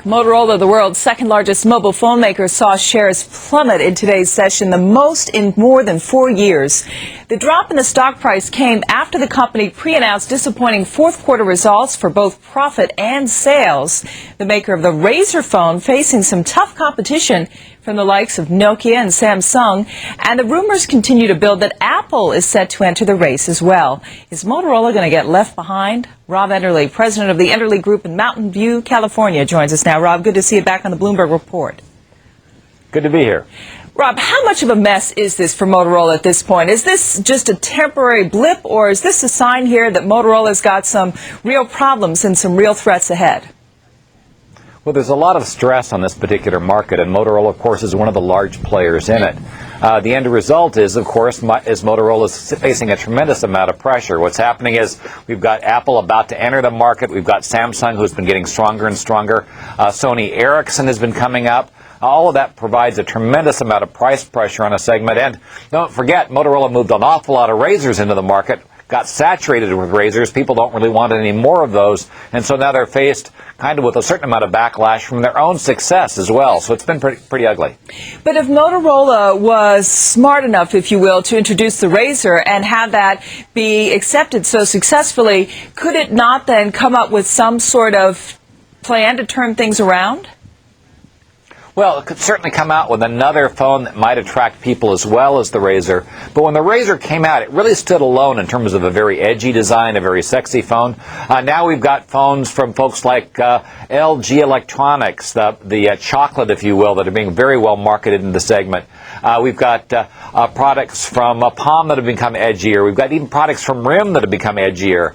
Motorola, the world's second largest mobile phone maker, saw shares plummet in today's session, the most in more than 4 years. The drop in the stock price came after the company pre-announced disappointing fourth quarter results for both profit and sales. The maker of the Razr phone facing some tough competition from the likes of Nokia and Samsung, and the rumors continue to build that Apple is set to enter the race as well. Is Motorola going to get left behind? Rob Enderle, president of the Enderle Group in Mountain View, California, joins us now. Rob, good to see you back on the Bloomberg Report. Good to be here. Rob, how much of a mess is this for Motorola at this point? Is this just a temporary blip, or is this a sign here that Motorola's got some real problems and some real threats ahead? Well, there's a lot of stress on this particular market, and Motorola, of course, is one of the large players in it. The end result is, of course, Motorola is facing a tremendous amount of pressure. What's happening is we've got Apple about to enter the market. We've got Samsung, who's been getting stronger and stronger. Sony Ericsson has been coming up. All of that provides a tremendous amount of price pressure on a segment. And don't forget, Motorola moved an awful lot of Razrs into the market, got saturated with Razrs. People don't really want any more of those. And so now they're faced kind of with a certain amount of backlash from their own success as well. So it's been pretty ugly. But if Motorola was smart enough, if you will, to introduce the Razr and have that be accepted so successfully, could it not then come up with some sort of plan to turn things around? Well, it could certainly come out with another phone that might attract people as well as the Razr. But when the Razr came out, it really stood alone in terms of a very edgy design, a very sexy phone. Now we've got phones from folks like LG Electronics, the chocolate, if you will, that are being very well marketed in the segment. We've got products from Palm that have become edgier. We've got even products from RIM that have become edgier.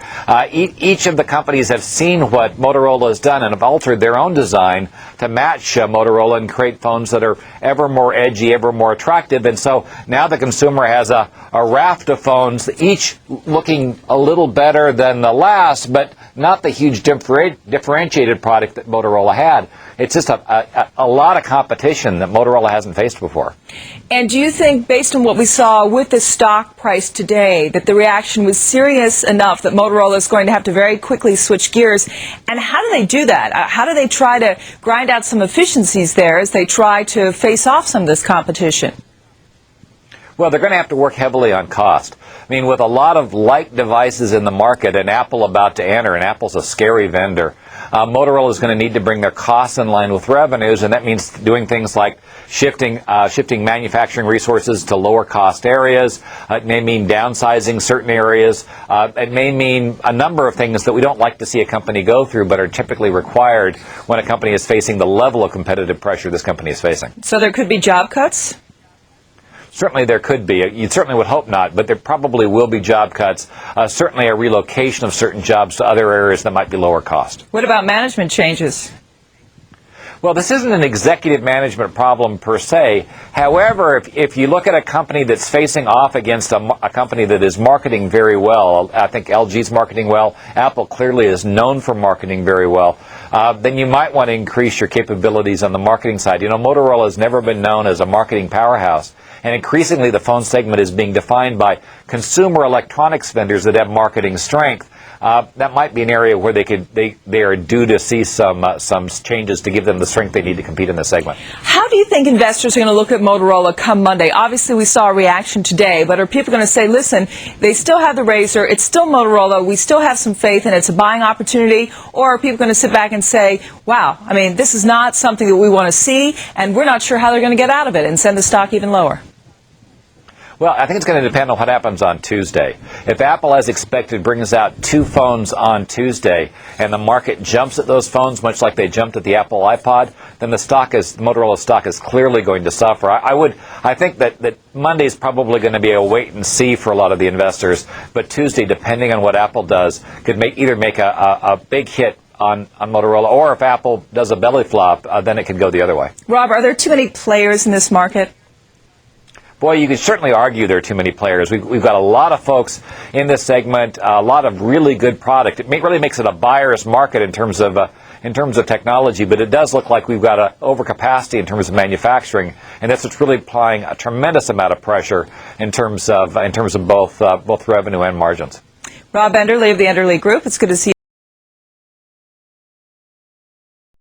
Each of the companies have seen what Motorola has done and have altered their own design to match Motorola and create phones that are ever more edgy, ever more attractive. And so now the consumer has a raft of phones, each looking a little better than the last, but not the huge differentiated product that Motorola had. It's just a lot of competition that Motorola hasn't faced before. And do you think, based on what we saw with the stock price today, that the reaction was serious enough that Motorola is going to have to very quickly switch gears? And how do they do that? How do they try to grind out some efficiencies there as they try to face off some of this competition? Well, they're going to have to work heavily on cost. I mean, with a lot of light devices in the market and Apple about to enter, and Apple's a scary vendor, Motorola is going to need to bring their costs in line with revenues, and that means doing things like shifting manufacturing resources to lower cost areas. It may mean downsizing certain areas. It may mean a number of things that we don't like to see a company go through, but are typically required when a company is facing the level of competitive pressure this company is facing. So there could be job cuts? Certainly there could be. You certainly would hope not, but there probably will be job cuts, certainly a relocation of certain jobs to other areas that might be lower cost. What about management changes? Well, this isn't an executive management problem per se. However, if you look at a company that's facing off against a company that is marketing very well, I think LG's marketing well, Apple clearly is known for marketing very well, then you might want to increase your capabilities on the marketing side. You know, Motorola has never been known as a marketing powerhouse. And increasingly, the phone segment is being defined by consumer electronics vendors that have marketing strength. That might be an area where they are due to see some changes to give them the strength they need to compete in the segment. How do you think investors are going to look at Motorola come Monday? Obviously, we saw a reaction today, but are people going to say, listen, they still have the Razr, it's still Motorola, we still have some faith, and it's a buying opportunity? Or are people going to sit back and say, wow, I mean, this is not something that we want to see, and we're not sure how they're going to get out of it, and send the stock even lower? Well, I think it's going to depend on what happens on Tuesday. If Apple, as expected, brings out 2 phones on Tuesday and the market jumps at those phones, much like they jumped at the Apple iPod, then the Motorola stock is clearly going to suffer. I think that Monday is probably going to be a wait and see for a lot of the investors, but Tuesday, depending on what Apple does, could either make a big hit on Motorola, or if Apple does a belly flop, then it could go the other way. Rob, are there too many players in this market? Boy, you could certainly argue there are too many players. We've got a lot of folks in this segment, a lot of really good product. It really makes it a buyer's market in terms of technology, but it does look like we've got an overcapacity in terms of manufacturing, and that's what's really applying a tremendous amount of pressure in terms of both revenue and margins. Rob Enderle of the Enderle Group, it's good to see you.